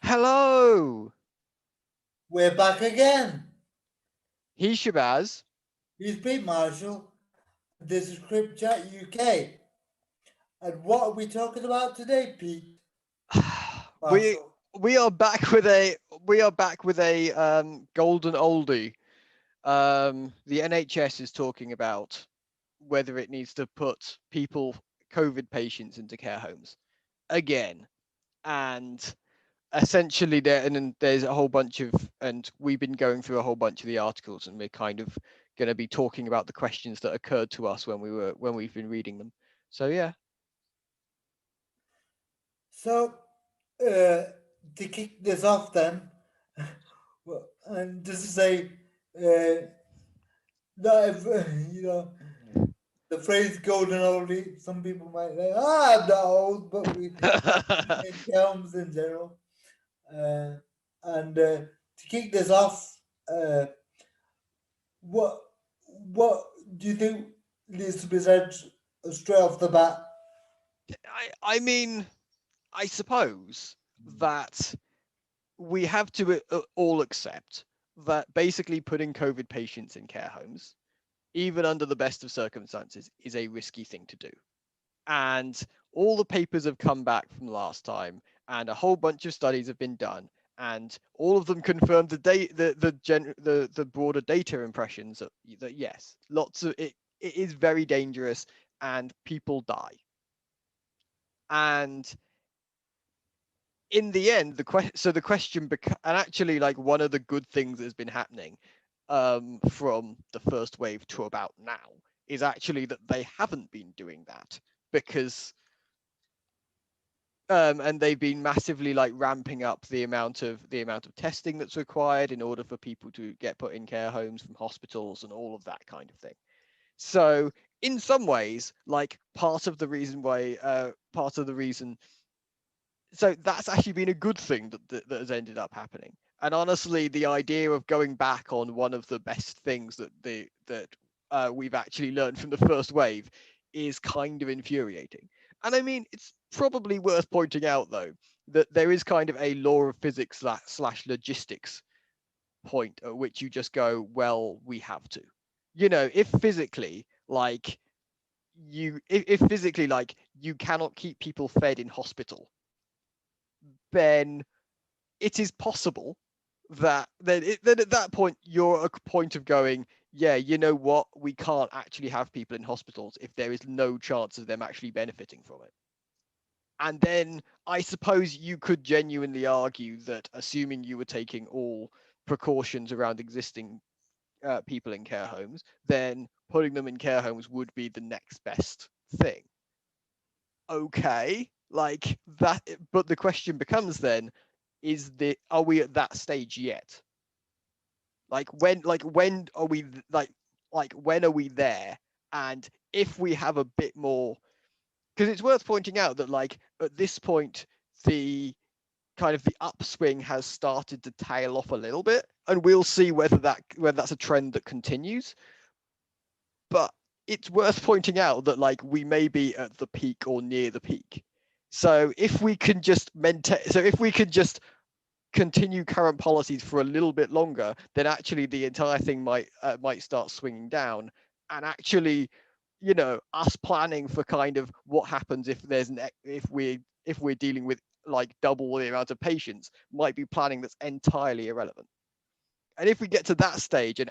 Hello, We're back again. he Shabazz. He's Pete Marshall. This is Crypt Chat UK. And what are we talking about today, Pete we Marshall? we are back with a golden oldie. The NHS is talking about whether it needs to put COVID patients into care homes again, and essentially there's a whole bunch of, and we've been going through a whole bunch of the articles, and we're kind of going to be talking about the questions that occurred to us when we've been reading them. So yeah. So, uh, to kick this off, then, and just to say, not if, the phrase golden oldie, some people might say, I'm not old, but we in terms in general. Uh, and to kick this off, uh, what what do you think needs to be said straight off the bat? I mean, I suppose that we have to all accept that basically putting COVID patients in care homes, even under the best of circumstances, is a risky thing to do. And all the papers have come back from last time, and a whole bunch of studies have been done, and all of them confirmed the broader data impressions that yes, lots of it is very dangerous, and people die. And in the end, the question and actually, like, one of the good things that has been happening from the first wave to about now is actually that they haven't been doing that, because and they've been massively, like, ramping up the amount of testing that's required in order for people to get put in care homes from hospitals and all of that kind of thing. So in some ways, like, part of the reason so that's actually been a good thing that has ended up happening. And honestly, the idea of going back on one of the best things that we've actually learned from the first wave is kind of infuriating. And I mean, it's probably worth pointing out, though, that there is kind of a law of physics slash logistics point at which you just go, well, we have to. If physically, like, if physically, like, you cannot keep people fed in hospital, then it is possible that then at that point you're at a point of going, yeah, you know what, we can't actually have people in hospitals if there is no chance of them actually benefiting from it. And then I suppose you could genuinely argue that, assuming you were taking all precautions around existing people in care homes, then putting them in care homes would be the next best thing. Okay, like that, but the question becomes then, are we at that stage yet? Like when are we, like when are we there? And if we have a bit more, because it's worth pointing out that, like, at this point, the kind of the upswing has started to tail off a little bit, and we'll see whether that's a trend that continues. But it's worth pointing out that, like, we may be at the peak or near the peak. So if we can just continue current policies for a little bit longer, then actually the entire thing might start swinging down. And actually, us planning for kind of what happens if we're dealing with, like, double the amount of patients, might be planning that's entirely irrelevant. And if we get to that stage, and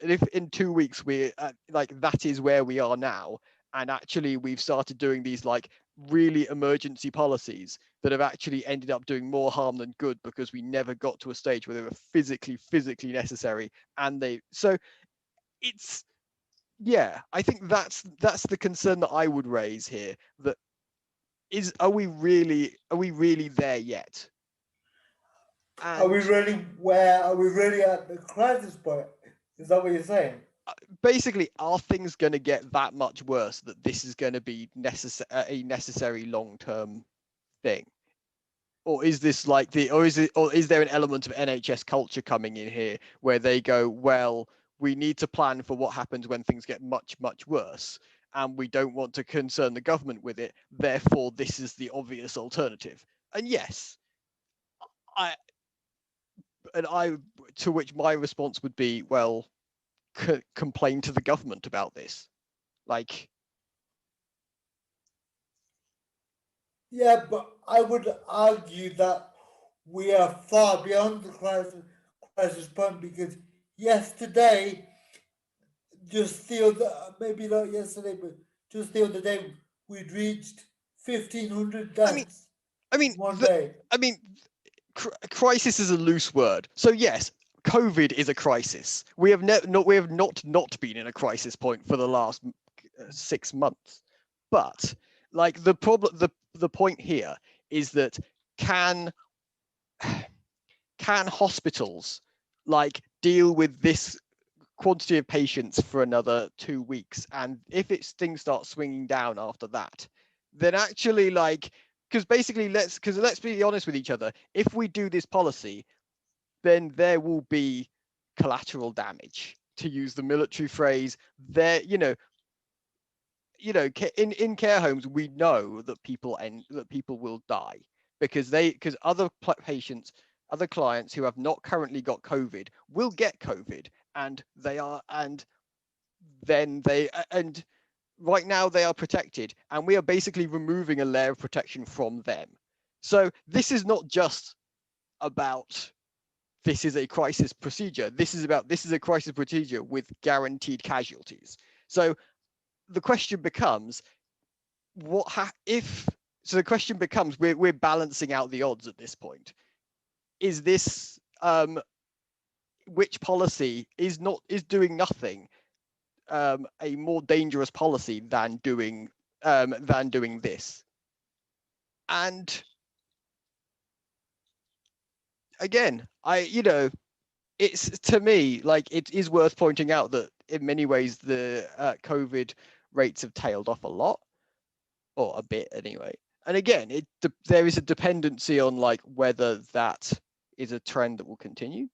if in 2 weeks we're like, that is where we are now, and actually we've started doing these, like, really emergency policies that have actually ended up doing more harm than good, because we never got to a stage where they were physically necessary, and they so it's yeah, I think that's the concern that I would raise here. That is, are we really there yet? Are we And really where? Are we really at the crisis point? Is that what you're saying? basically, are things going to get that much worse that this is going to be a necessary long-term thing? Or is this like or is there an element of NHS culture coming in here where they go, well, we need to plan for what happens when things get much worse, and we don't want to concern the government with it, therefore this is the obvious alternative. And yes, I and I to which my response would be, well, complain to the government about this. Like, Yeah, but I would argue that we are far beyond the crisis point because yesterday, just the other, maybe not yesterday, but just the other day, we'd reached 1,500 I mean, deaths I mean, in one day. I mean, crisis is a loose word. So yes, COVID is a crisis. We have not been in a crisis point for the last 6 months. But like the point here is that can can hospitals like deal with this quantity of patients for another 2 weeks, and if things start swinging down after that, then actually like let's be honest with each other, if we do this policy, then there will be collateral damage, to use the military phrase. There, in care homes, we know that people will die because patients, other clients who have not currently got COVID will get COVID, and then they and right now they are protected, and we are basically removing a layer of protection from them. So this is not just about this is a crisis procedure. This is a crisis procedure with guaranteed casualties. So the question becomes, if so the question becomes, we're balancing out the odds at this point. Is this which policy is doing nothing a more dangerous policy than doing this? And again, it's, to me, like, it is worth pointing out that in many ways the COVID rates have tailed off a lot, or a bit anyway. And again, there is a dependency on like whether that is a trend that will continue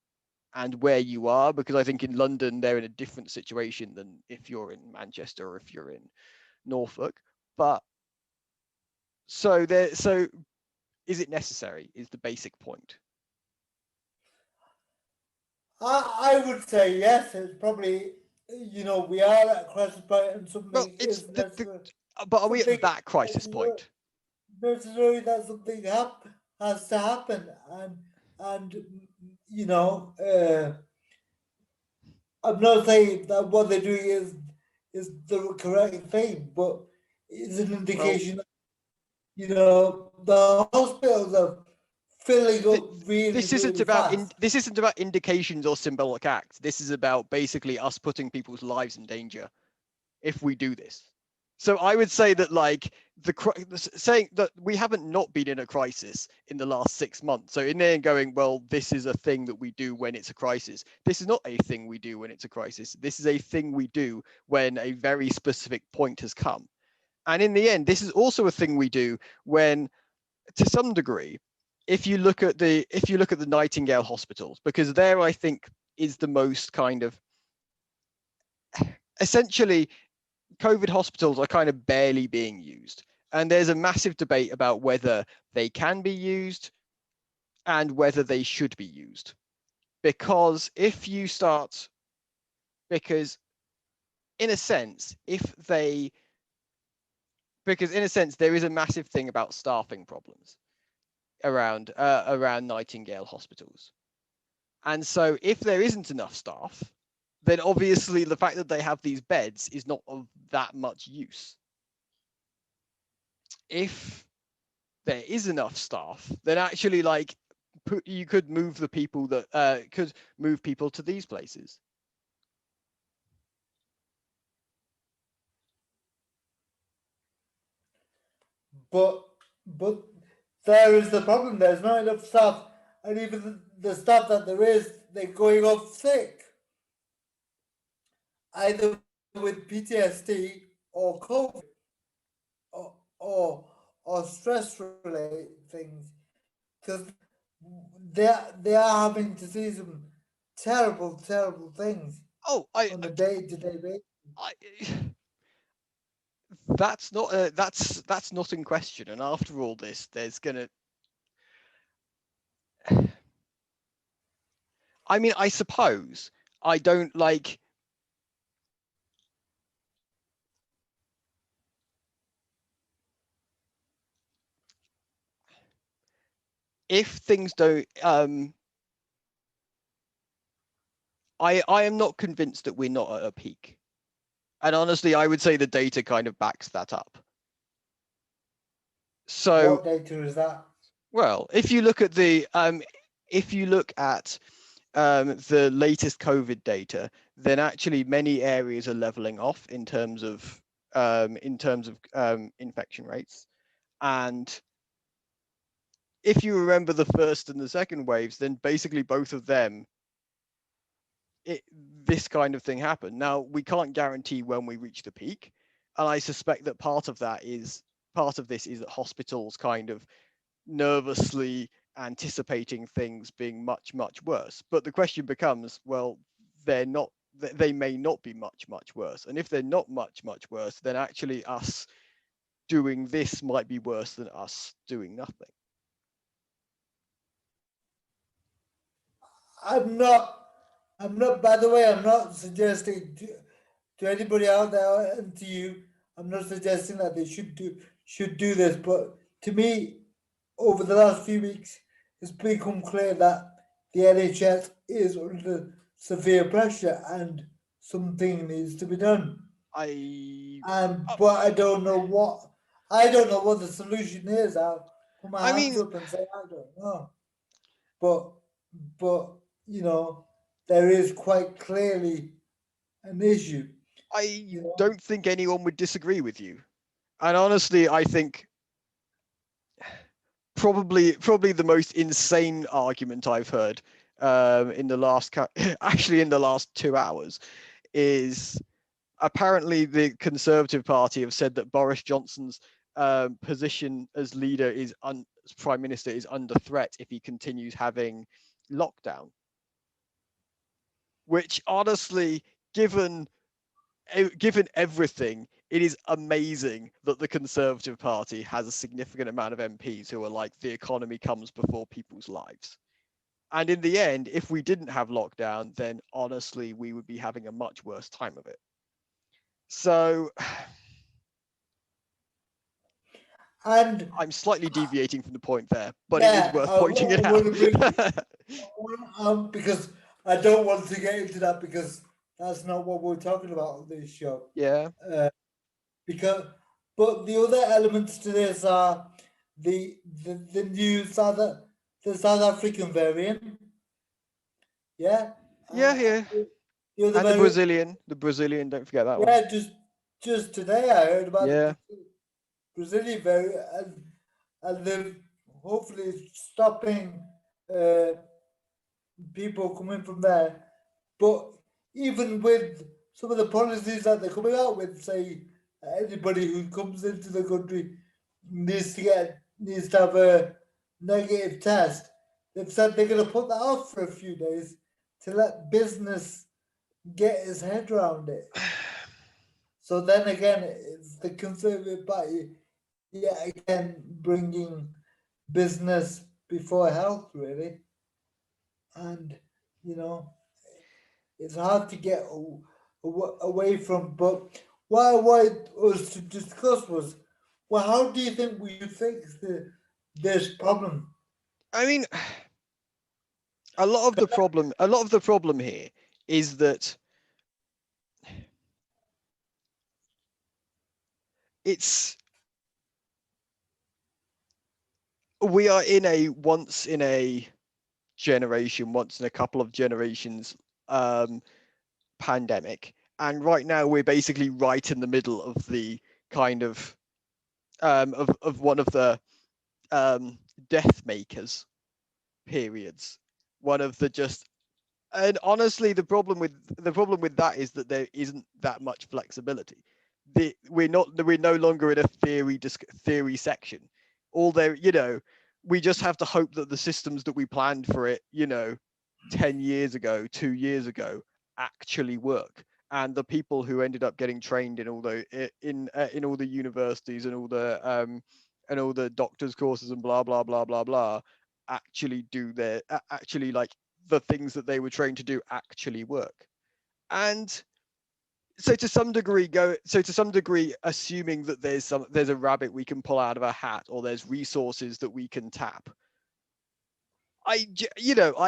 and where you are, because I think in London they're in a different situation than if you're in Manchester or if you're in Norfolk. But so is it necessary is the basic point. I would say yes. It's probably, we are at a crisis point and Well, something it's is necessary. but are we Something at that crisis necessary, point? necessary that something has to happen. And you know, I'm not saying that what they're doing is the correct thing, but it's an Well, indication. The hospitals are filling up really, this really isn't about fast. this isn't about indications or symbolic acts. This is about basically us putting people's lives in danger if we do this. So I would say that, like, saying that we haven't not been in a crisis in the last 6 months. So in there going, well, this is a thing that we do when it's a crisis. This is not a thing we do when it's a crisis. This is a thing we do when a very specific point has come. And in the end, this is also a thing we do when, to some degree, if you look at the Nightingale hospitals, because there I think is the most kind of, essentially, COVID hospitals are kind of barely being used. And there's a massive debate about whether they can be used and whether they should be used. Because because in a sense, there is a massive thing about staffing problems around Nightingale hospitals. And so if there isn't enough staff, then obviously the fact that they have these beds is not of that much use. If there is enough staff, then actually, like, you could move the people that could move people to these places. But but there is the problem. There's not enough staff, and even the staff that there is, they're going off sick, either with PTSD or COVID or or, or stress related things, because they are having to see some terrible, terrible things Oh, on a day-to-day basis. I that's not in question. And after all this, there's gonna I mean, I suppose I don't like. If things don't, I am not convinced that we're not at a peak. And honestly, I would say the data kind of backs that up. So, What data is that? well, if you look at the latest COVID data, then actually many areas are leveling off in terms of infection rates. And if you remember the first and the second waves, then basically both of them, it, this kind of thing happened. Now we can't guarantee when we reach the peak, and I suspect that part of this is that hospitals kind of nervously anticipating things being much worse. But the question becomes, well, they're not. They may not be much worse, and if they're not much worse, then actually us doing this might be worse than us doing nothing. I'm not. I'm not. By the way, I'm not suggesting to anybody out there and to you. I'm not suggesting that they should do this. But to me, over the last few weeks, it's become clear that the NHS is under severe pressure and something needs to be done. I, And uh, but I don't know what the solution is. I'll put my I hands mean, up and say I don't know. But but you know, there is quite clearly an issue. I You know, don't think anyone would disagree with you. And honestly, I think probably the most insane argument I've heard in the last actually in the last 2 hours is apparently the Conservative Party have said that Boris Johnson's position as leader as prime minister is under threat if he continues having lockdown. Which honestly, given given everything, it is amazing that the Conservative Party has a significant amount of MPs who are like, the economy comes before people's lives. And in the end, if we didn't have lockdown, then honestly, we would be having a much worse time of it. So and I'm slightly deviating from the point there, but it is yeah, worth pointing I it out. want to bring because I don't want to get into that because that's not what we're talking about on this show. Yeah. Uh, because but the other elements to this are the new the South African variant, yeah, Yeah, yeah. the other And the variant, Brazilian, don't forget that one. yeah. Just today I heard about the Yeah. Brazilian variant, and they're hopefully stopping uh, people coming from there. But even with some of the policies that they're coming out with, say anybody who comes into the country needs to have a negative test. They've said they're going to put that off for a few days to let business get his head around it. So then again, it's the Conservative Party yet again bringing business before health, really, and you know it's hard to get away from. But what I wanted us to discuss was, well, how do you think we should fix this problem? I mean, a lot of the problem here is that it's we are in a once in a generation, once in a couple of generations um, pandemic, and right now we're basically right in the middle of the kind of one of the um, death makers periods, one of the just and honestly the problem with that is that there isn't that much flexibility. We're no longer in a theory section. All there, we just have to hope that the systems that we planned for it, 10 years ago, 2 years ago, actually work. And the people who ended up getting trained in all the universities and all the doctors courses and blah blah blah blah blah actually do their actually like the things that they were trained to do actually work. And so to some degree assuming that there's a rabbit we can pull out of a hat, or there's resources that we can tap, I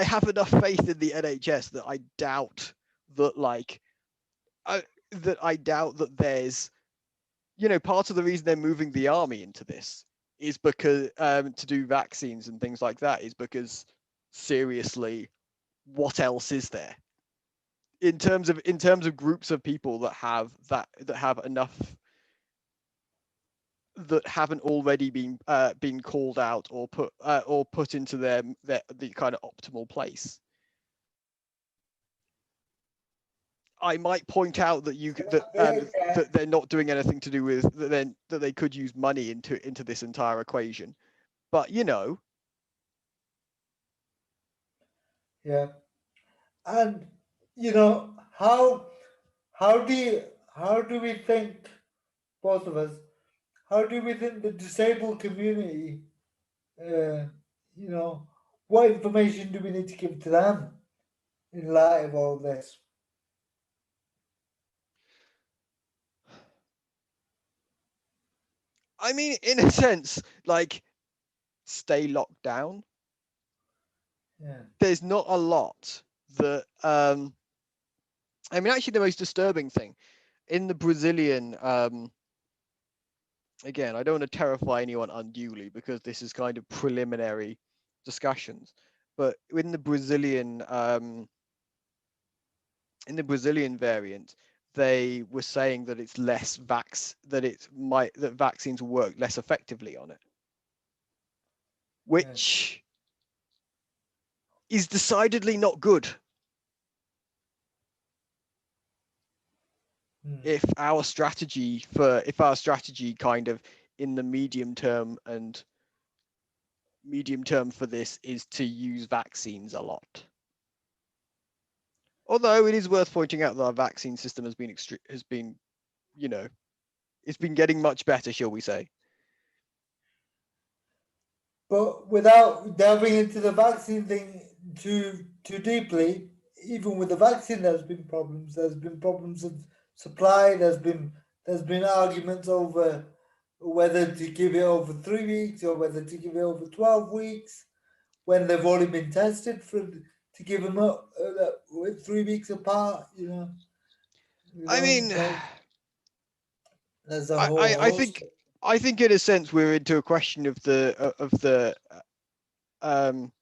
have enough faith in the NHS that I doubt that I doubt that there's, part of the reason they're moving the army into this is because to do vaccines and things like that, is because seriously, what else is there in terms of groups of people that have enough, that haven't already been called out or put into the kind of optimal place. I might point out that that they're not doing anything to do with that they could use money into this entire equation, but Yeah. And how do how do we think, both of us, how do we think the disabled community, uh, you know, what information do we need to give to them in light of all this? I mean, in a sense, like, stay locked down. Yeah. There's not a lot that I mean, actually, the most disturbing thing in the Brazilian, again, I don't want to terrify anyone unduly because this is kind of preliminary discussions, but in the Brazilian variant, they were saying that it's less that vaccines work less effectively on it, Yeah. which is decidedly not good. Hmm. If our strategy kind of in the medium term for this is to use vaccines a lot. Although it is worth pointing out that our vaccine system you know, it's been getting much better, shall we say. But without delving into the vaccine thing too deeply, even with the vaccine, there's been problems. There's been problems of supply. There's been arguments over whether to give it over 3 weeks or whether to give it over 12 weeks when they've already been tested for to give them up with 3 weeks apart. I mean, There's a I, whole I, I host. think I think in a sense we're into a question um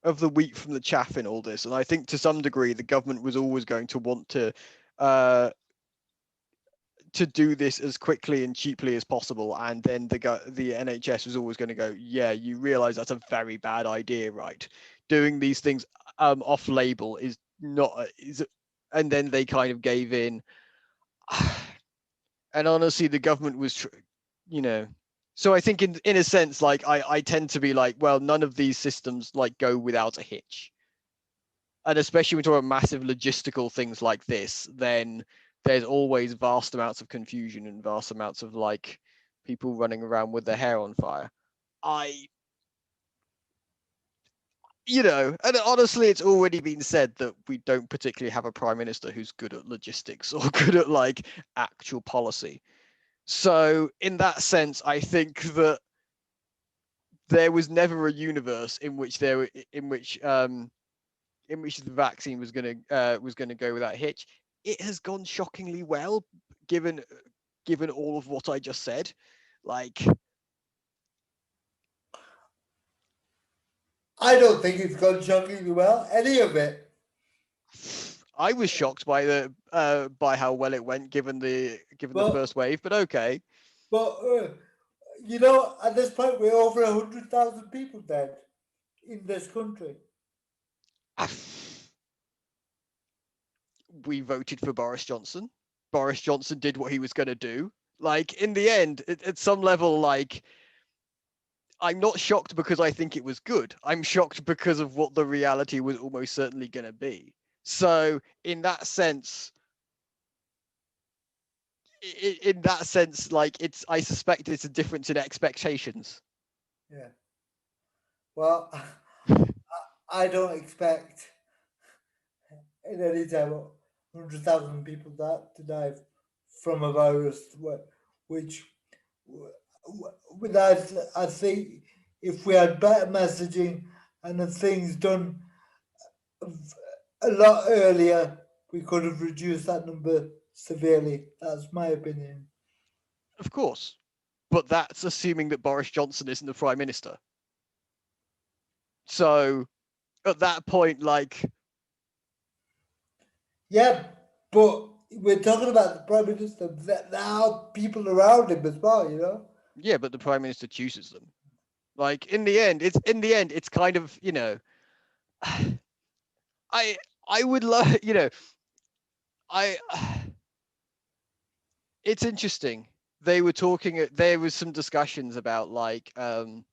of the wheat from the chaff in all this, and I think to some degree the government was always going to want uh to do this as quickly and cheaply as possible, and then the NHS was always going to go, yeah, you realize that's a very bad idea, right? Doing these things off label is not is and then they kind of gave in. And honestly, the government was you know so I think in a sense, like, I tend to be like, well, none of these systems like go without a hitch, and especially when we talk about massive logistical things like this, then there's always vast amounts of confusion and vast amounts of like people running around with their hair on fire. I And honestly, it's already been said that we don't particularly have a prime minister who's good at logistics or good at like actual policy. So in that sense, I think that there was never a universe in which the vaccine was gonna go without hitch. It has gone shockingly well, given all of what I just said. Like, I don't think it's gone shockingly well. Any of it. I was shocked by how well it went, given the But first wave. But okay, but at this point we're over 100,000 people dead in this country. we voted for Boris Johnson. Boris Johnson did what he was going to do. Like, in the end, at some level, like, I'm not shocked because I think it was good. I'm shocked because of what the reality was almost certainly going to be. So, in that sense, like, I suspect it's a difference in expectations. Yeah. Well, I don't expect in any time 100,000 people to die from a virus, which without, I think if we had better messaging and the things done a lot earlier, we could have reduced that number severely. That's my opinion. Of course, but that's assuming that Boris Johnson isn't the prime minister. So at that point, like, Yeah, but we're talking about the prime minister. There are people around him as well, you know. yeah, but the prime minister chooses them. Like in the end, it's kind of, I I would love, I it's interesting. They were talking. There was some discussions about like where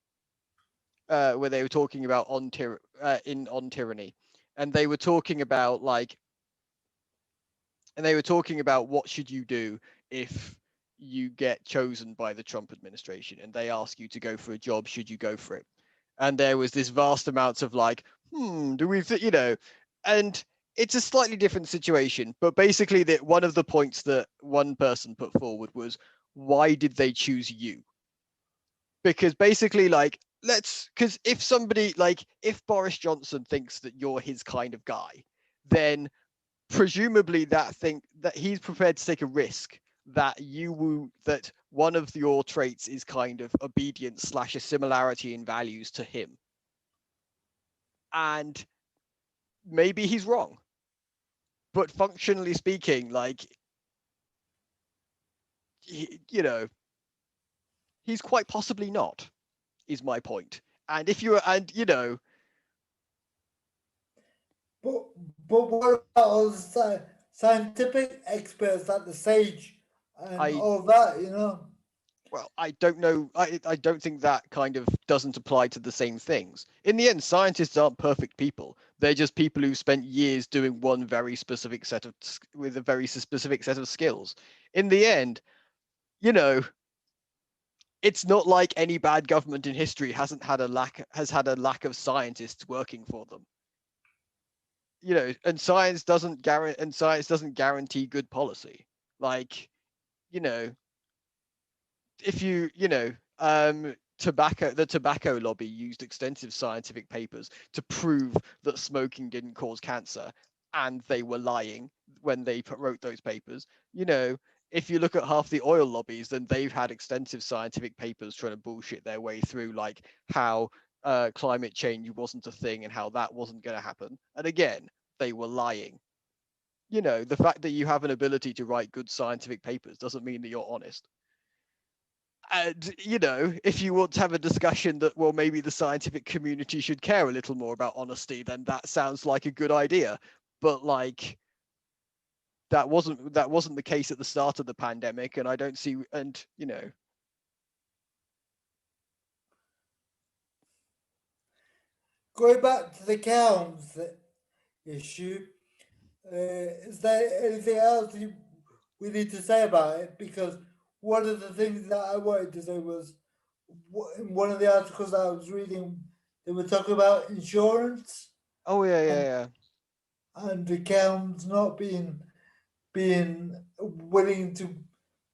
they were talking about on tyranny, and they were talking about like, and they were talking about what should you do if you get chosen by the Trump administration and they ask you to go for a job, should you go for it? And there was this vast amounts of like, do we, and it's a slightly different situation, but basically that one of the points that one person put forward was, why did they choose you? Because basically, like, because if somebody, like, if Boris Johnson thinks that you're his kind of guy, then presumably that he's prepared to take a risk that that one of your traits is kind of obedience slash a similarity in values to him. And maybe he's wrong, but functionally speaking, like, you know, he's quite possibly not, is my point. And if you and But but what about all the scientific experts like the Sage and I all that? You know. well, I don't know. I don't think that kind of doesn't apply to the same things. In the end, scientists aren't perfect people. They're just people who spent years doing one very specific set of with a very specific set of skills. In the end, you know, it's not like any bad government in history has had a lack of scientists working for them. And science doesn't guarantee good policy. Like, you know, if the tobacco lobby used extensive scientific papers to prove that smoking didn't cause cancer, and they were lying when they wrote those papers. If you look at half the oil lobbies, then they've had extensive scientific papers trying to bullshit their way through, like, how climate change wasn't a thing and how that wasn't going to happen, and again, they were lying. The fact that you have an ability to write good scientific papers doesn't mean that you're honest. And, if you want to have a discussion that, well, maybe the scientific community should care a little more about honesty, then that sounds like a good idea. But, like, that wasn't the case at the start of the pandemic, and I don't see, and Going back to the cows issue, is there anything else we need to say about it? Because one of the things that I wanted to say was in one of the articles that I was reading, they were talking about insurance oh yeah, yeah, and yeah. the cows not being willing to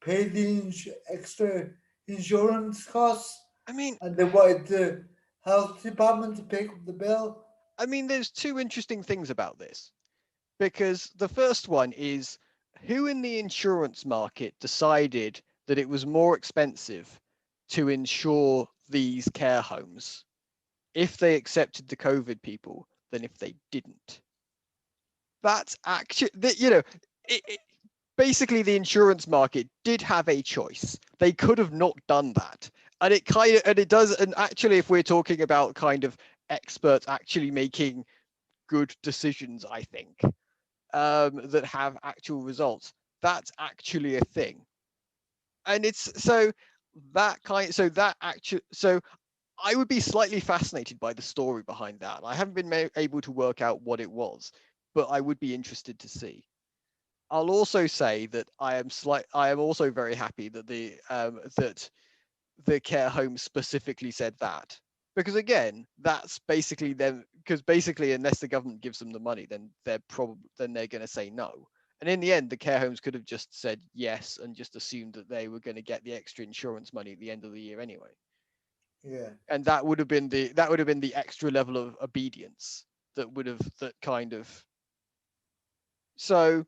pay the extra insurance costs, I mean, and they wanted the health department to pick up the bill. there's two interesting things about this, because the first one is, who in the insurance market decided that it was more expensive to insure these care homes if they accepted the COVID people than if they didn't? That's actually, basically the insurance market did have a choice. They could have not done that. And it does. And actually, if we're talking about kind of experts actually making good decisions, I think, that have actual results, that's actually a thing. And it's so that kind, so that actually, so I would be slightly fascinated by the story behind that. I haven't been able to work out what it was, but I would be interested to see. I'll also say that I am also very happy that the care home specifically said that. because again, that's basically them. Because basically, unless the government gives them the money, then they're going to say no. And in the end, the care homes could have just said yes and just assumed that they were going to get the extra insurance money at the end of the year anyway. Yeah. And that would have been the extra level of obedience that kind of so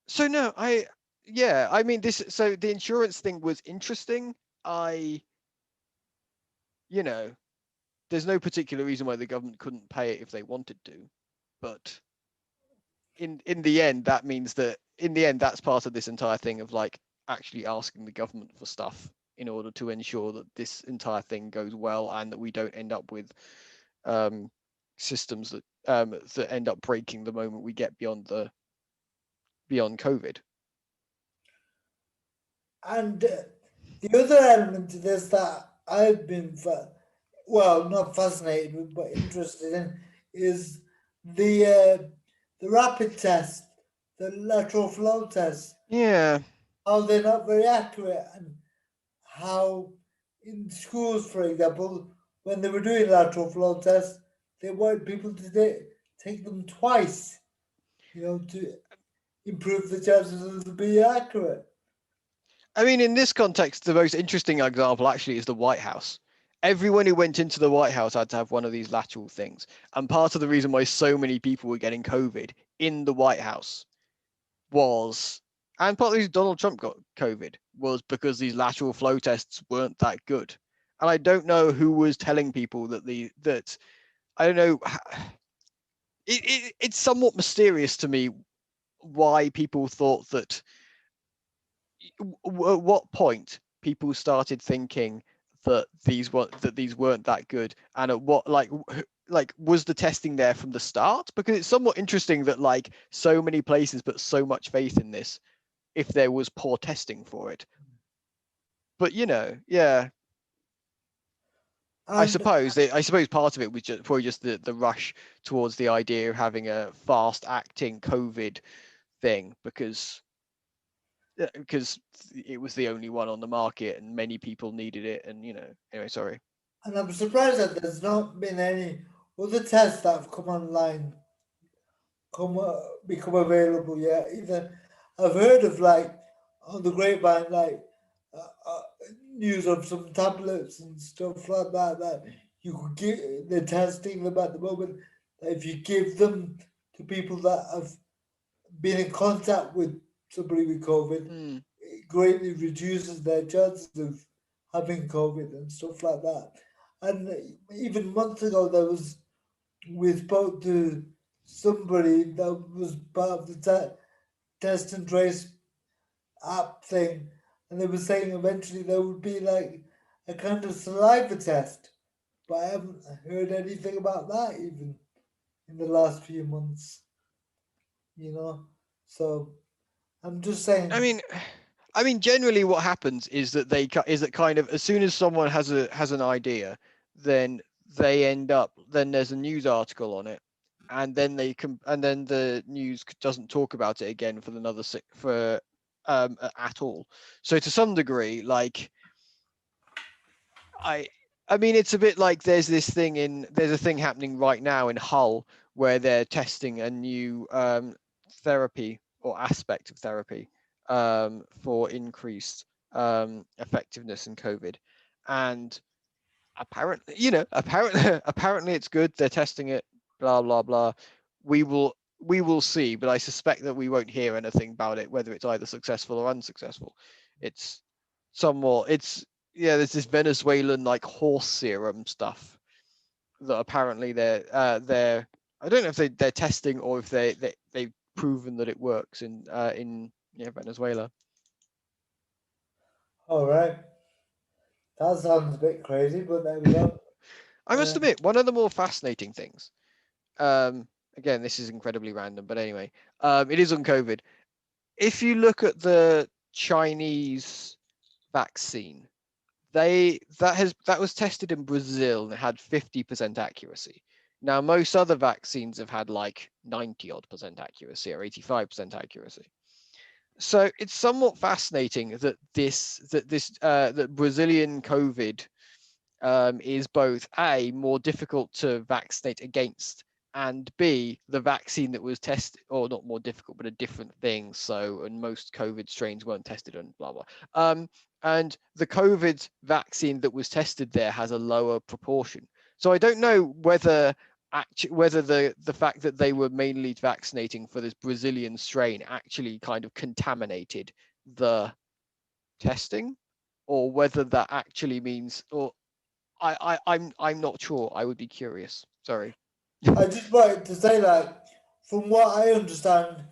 so no I yeah I mean this so the insurance thing was interesting. I you know there's no particular reason why the government couldn't pay it if they wanted to, but in the end that means that in the end that's part of this entire thing of like actually asking the government for stuff in order to ensure that this entire thing goes well and that we don't end up with um, systems that end up breaking the moment we get beyond COVID. And the other element to this that I've been, well, not fascinated with, but interested in, is the rapid test, the lateral flow test. Yeah, How they're not very accurate, and how in schools, for example, when they were doing lateral flow tests, they wanted people to take them twice, to improve the chances of them being accurate. I mean, in this context, the most interesting example actually is the White House. Everyone who went into the White House had to have one of these lateral things, and part of the reason why so many people were getting COVID in the White House was, and part of the reason Donald Trump got COVID was because these lateral flow tests weren't that good. And I don't know who was telling people that I don't know. It's somewhat mysterious to me why people thought that. At what point people started thinking that these weren't that good, and at what like was the testing there from the start? Because it's somewhat interesting that like so many places put so much faith in this if there was poor testing for it. But yeah, I And suppose I suppose part of it was just probably just the rush towards the idea of having a fast acting COVID thing because it was the only one on the market and many people needed it. And anyway, sorry. and I'm surprised that there's not been any other tests that have come online, become available yet. Either I've heard of, like, on the grapevine, like, uh, uh, news of some tablets and stuff like that that you could give. They're testing them at the moment. That if you give them to people that have been in contact with somebody with COVID, Hmm. it greatly reduces their chances of having COVID and stuff like that. And even months ago, we spoke to somebody that was part of the test and trace app thing, and they were saying eventually there would be like a kind of saliva test, but I haven't heard anything about that even in the last few months, you know. So I'm just I saying. mean, I mean, generally, what happens is that is that kind of as soon as someone has an idea, then then there's a news article on it, and then and then the news doesn't talk about it again for another for at all. So to some degree, like I I mean, it's a bit like there's a thing happening right now in Hull where they're testing a new therapy or aspect of therapy for increased effectiveness in COVID, and apparently, apparently it's good. They're testing it. Blah blah blah. We will see, but I suspect that we won't hear anything about it, whether it's either successful or unsuccessful. It's somewhat. It's yeah. There's this Venezuelan like horse serum stuff that apparently they're. I don't know if they're testing or if they've proven that it works in Venezuela. All right, that sounds a bit crazy, but there we go. I must admit, one of the more fascinating things. Again, this is incredibly random, but anyway, it is on COVID. If you look at the Chinese vaccine, that was tested in Brazil and it had 50% accuracy. Now, most other vaccines have had like 90 odd percent accuracy or 85% accuracy. So it's somewhat fascinating that that Brazilian COVID is both A, more difficult to vaccinate against, and B, the vaccine that was tested, or not more difficult, but a different thing. So, and most COVID strains weren't tested and blah, blah. And the COVID vaccine that was tested there has a lower proportion. So I don't know whether whether the fact that they were mainly vaccinating for this Brazilian strain actually kind of contaminated the testing, or whether that actually means, or I'm not sure. I would be curious. Sorry. I just wanted to say, like, from what I understand,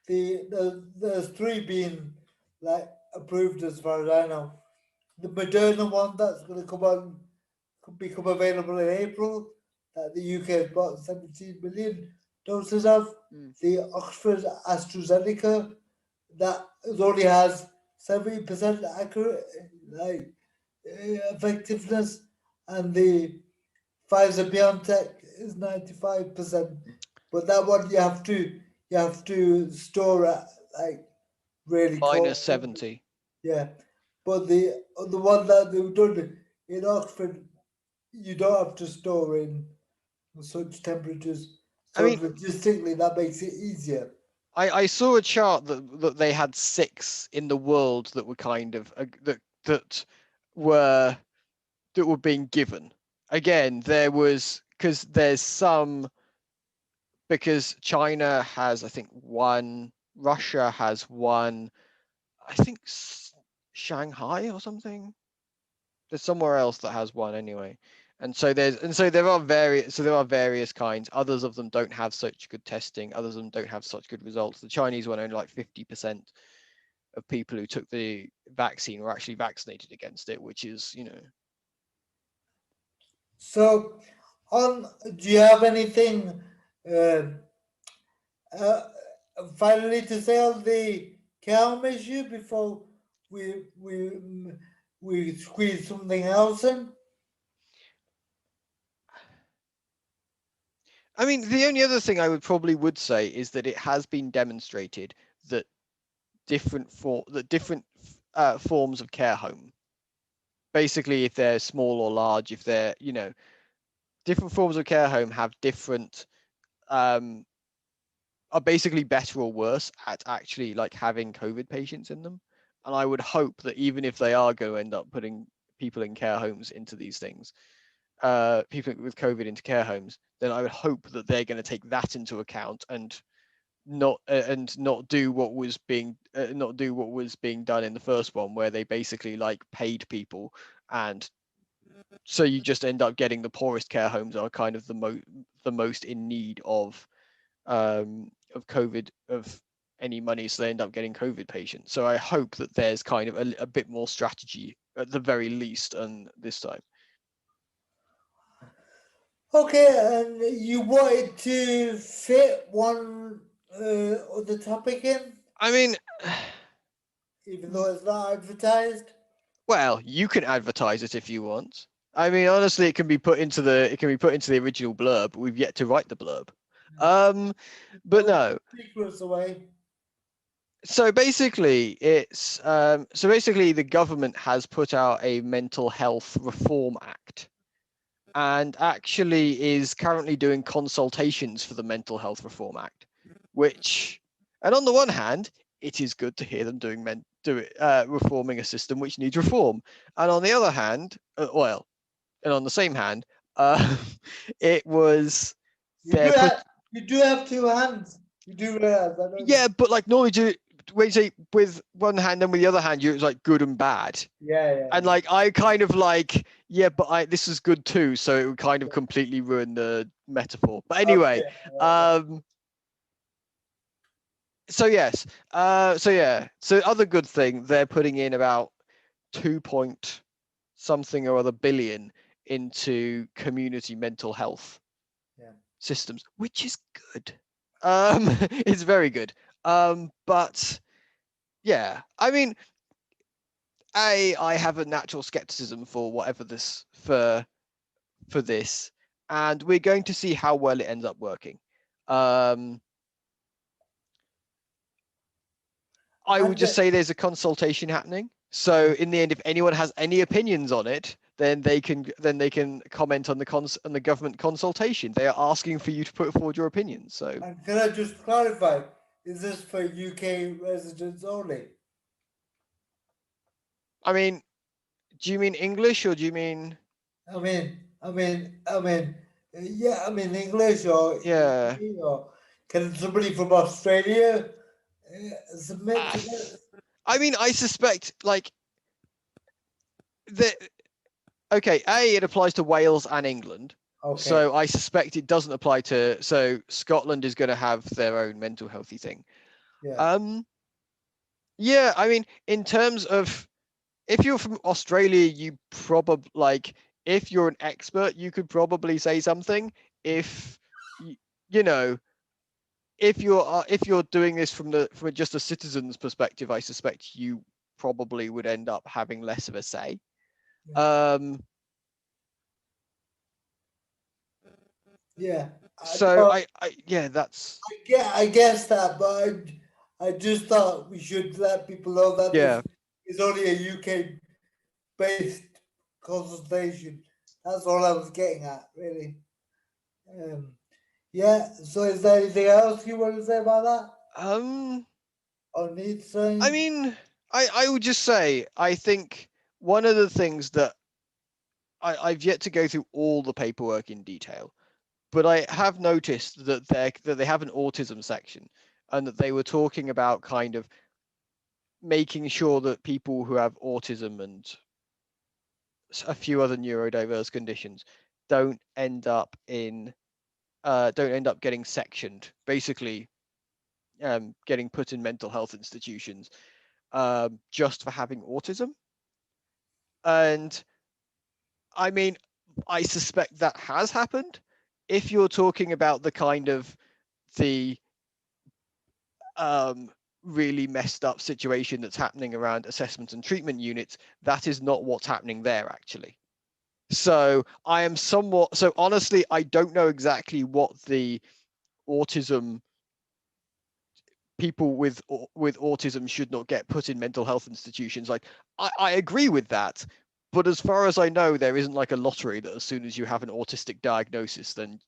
there's three being like approved as far as I know. The Moderna one that's going to come on could become available in April. That the UK has bought 17 million doses of. Mm. The Oxford AstraZeneca that only has 70% accurate like effectiveness, and the Pfizer BioNTech is 95%. But that one you have to store at like really Minus cold. 70. Yeah. But the one that they've done in Oxford, you don't have to store in such temperatures. I So mean, logistically that makes it easier. I saw a chart that they had 6 in the world that were kind of that were that were being given. Again, there was, because there's some, because China has, I think, one, Russia has one, I think Shanghai or something. There's somewhere else that has one anyway. And so there are various kinds. Others of them don't have such good testing. Others of them don't have such good results. The Chinese one, only like 50% of people who took the vaccine were actually vaccinated against it, which is, So, do you have anything uh, uh, finally to say on the Calm issue before we we we squeeze something else in? I mean, the only other thing I would say is that it has been demonstrated that different forms of care home, basically, if they're small or large, if they're, different forms of care home have different, are basically better or worse at actually like having COVID patients in them. And I would hope that even if they are going to end up putting people in care homes into these things, people with COVID into care homes, then I would hope that they're going to take that into account and not do what was being done in the first one, where they basically like paid people, and so you just end up getting the poorest care homes are kind of the most in need of COVID, of any money, so they end up getting COVID patients. So I hope that there's kind of a bit more strategy at the very least, and this time. Okay, and you wanted to fit one other topic in, I mean, even though it's not advertised. well, you can advertise it if you want. I mean, honestly, it can be put into the original blurb. We've yet to write the blurb. But Don't no. secrets away. So basically, the government has put out a mental health reform act, and actually is currently doing consultations for the Mental Health Reform Act, which, and on the one hand, it is good to hear them reforming a system which needs reform, and on the other hand, and on the same hand, it was You do they're put have you do have two hands. You do realize that, don't yeah, you? but like normally when you say with one hand and with the other hand, it's like good and bad. Yeah, yeah. And like I kind of like, yeah, but this is good too, so it would kind of completely ruin the metaphor. But anyway, Okay. so yes, so yeah, so other good thing, they're putting in about 2 point something or other billion into community mental health systems, which is good. It's very good. But yeah, I mean, I have a natural skepticism for whatever this for this, and we're going to see how well it ends up working. I would And just say there's a consultation happening. So in the end, if anyone has any opinions on it, then they can comment on the government consultation. They are asking for you to put forward your opinions. So And can I just clarify? Is this for UK residents only? I mean, do you mean English or do you mean Yeah, I mean English or yeah? UK or can somebody from Australia submit Uh, to this? I mean, I suspect like the okay, it applies to Wales and England. Okay, So I suspect it doesn't apply to. So Scotland is going to have their own mental healthy thing. yeah, Um, yeah, I mean, in terms of if you're from Australia, you probably like if you're an expert, you could probably say something. If you know, if you're doing this from just a citizen's perspective, I suspect you probably would end up having less of a say. yeah, Um, yeah. so No, I yeah, that's I guess that, but I just thought we should let people know that yeah. this is only a UK based consultation. That's all I was getting at, really. Um, yeah. So, is there anything else you want to say about that? Um, Or need I saying? mean, I would just say I think one of the things that I've yet to go through all the paperwork in detail, but I have noticed that they have an autism section, and that they were talking about kind of making sure that people who have autism and a few other neurodiverse conditions don't end up in don't end up getting sectioned, basically getting put in mental health institutions just for having autism. And I mean, I suspect that has happened. If you're talking about the kind of the um, really messed up situation that's happening around assessment and treatment units, that is not what's happening there actually. So I am somewhat so honestly, I don't know exactly what the autism people with autism should not get put in mental health institutions. Like I agree with that, but as far as I know, there isn't like a lottery that as soon as you have an autistic diagnosis, then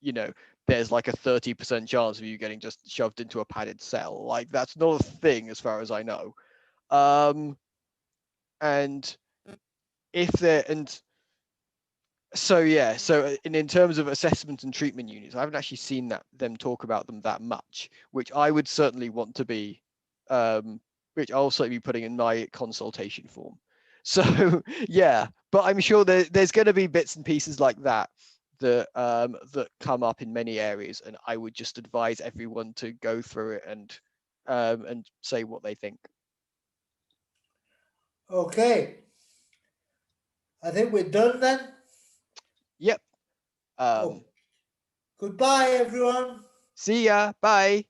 there's like a 30% chance of you getting just shoved into a padded cell. Like that's not a thing as far as I know. Um, and if there and so yeah, so in terms of assessment and treatment units, I haven't actually seen them talk about them that much, which I would certainly want to be, um, which I'll certainly be putting in my consultation form. So yeah, but I'm sure there's going to be bits and pieces like that that come up in many areas, and I would just advise everyone to go through it and say what they think. Okay. I think we're done then. Yep. Oh, Um, goodbye, everyone. See ya. Bye.